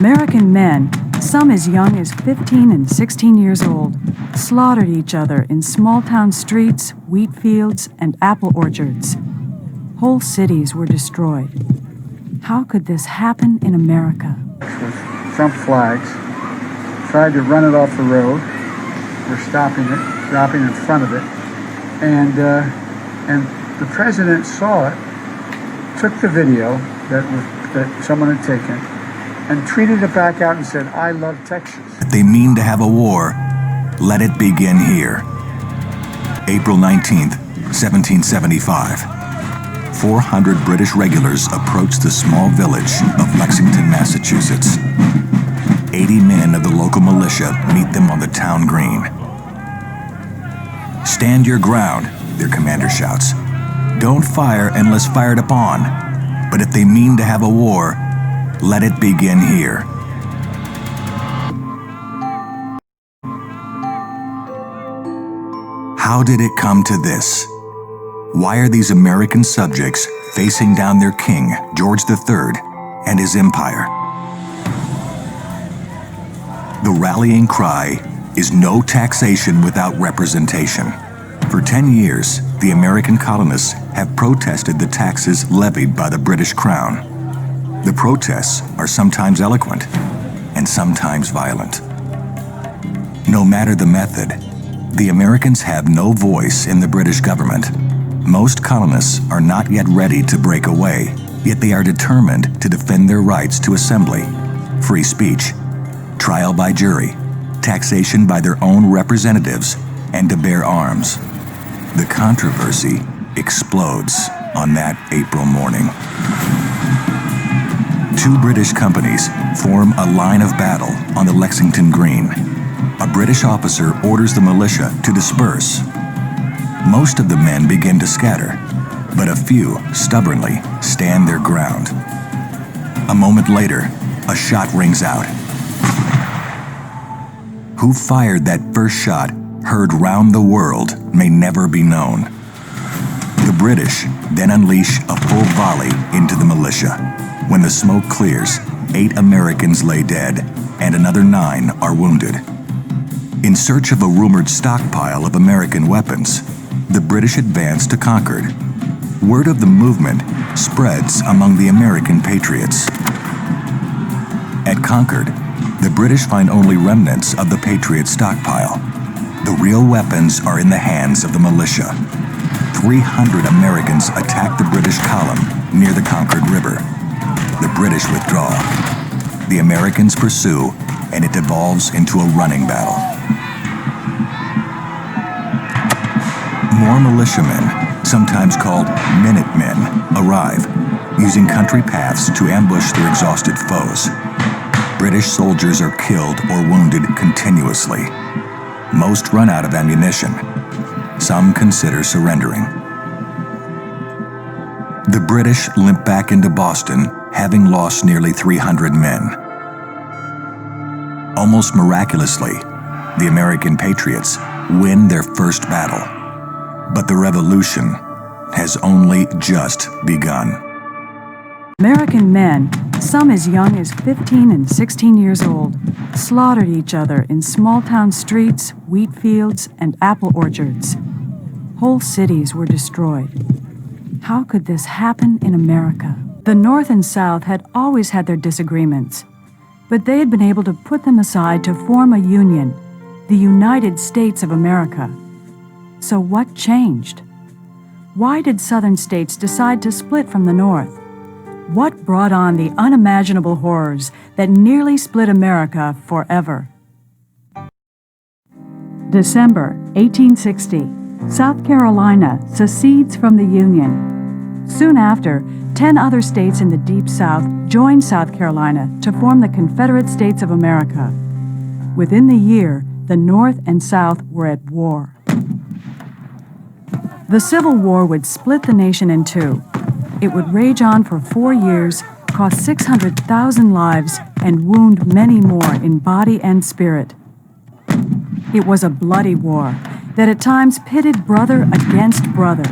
American men, some as young as 15 and 16 years old, slaughtered each other in small-town streets, wheat fields, and apple orchards. Whole cities were destroyed. How could this happen in America? With Trump flags, tried to run it off the road. We're stopping in front of it, and the president saw it, took the video that someone had taken, and tweeted it back out and said, "I love Texas." If they mean to have a war, let it begin here. April 19th, 1775. 400 British regulars approached the small village of Lexington, Massachusetts. 80 men of the local militia meet them on the town green. "Stand your ground," their commander shouts. "Don't fire unless fired upon. But if they mean to have a war, let it begin here." How did it come to this? Why are these American subjects facing down their king, George III, and his empire? The rallying cry is no taxation without representation. For 10 years, the American colonists have protested the taxes levied by the British Crown. The protests are sometimes eloquent and sometimes violent. No matter the method, the Americans have no voice in the British government. Most colonists are not yet ready to break away, yet they are determined to defend their rights to assembly, free speech, trial by jury, taxation by their own representatives, and to bear arms. The controversy explodes on that April morning. Two British companies form a line of battle on the Lexington Green. A British officer orders the militia to disperse. Most of the men begin to scatter, but a few stubbornly stand their ground. A moment later, a shot rings out. Who fired that first shot, heard round the world, may never be known. The British then unleash a full volley into the militia. When the smoke clears, 8 Americans lay dead, and another 9 are wounded. In search of a rumored stockpile of American weapons, the British advance to Concord. Word of the movement spreads among the American patriots. At Concord, the British find only remnants of the Patriot stockpile. The real weapons are in the hands of the militia. 300 Americans attack the British column near the Concord River. The British withdraw. The Americans pursue, and it devolves into a running battle. More militiamen, sometimes called Minutemen, arrive, using country paths to ambush their exhausted foes. British soldiers are killed or wounded continuously. Most run out of ammunition. Some consider surrendering. The British limp back into Boston, having lost nearly 300 men. Almost miraculously, the American patriots win their first battle. But the revolution has only just begun. American men, some as young as 15 and 16 years old, slaughtered each other in small-town streets, wheat fields, and apple orchards. Whole cities were destroyed. How could this happen in America? The North and South had always had their disagreements, but they had been able to put them aside to form a union, the United States of America. So what changed? Why did Southern states decide to split from the North? What brought on the unimaginable horrors that nearly split America forever? December 1860, South Carolina secedes from the Union. Soon after, 10 other states in the Deep South joined South Carolina to form the Confederate States of America. Within the year, the North and South were at war. The Civil War would split the nation in two. It would rage on for 4 years, cost 600,000 lives, and wound many more in body and spirit. It was a bloody war that at times pitted brother against brother.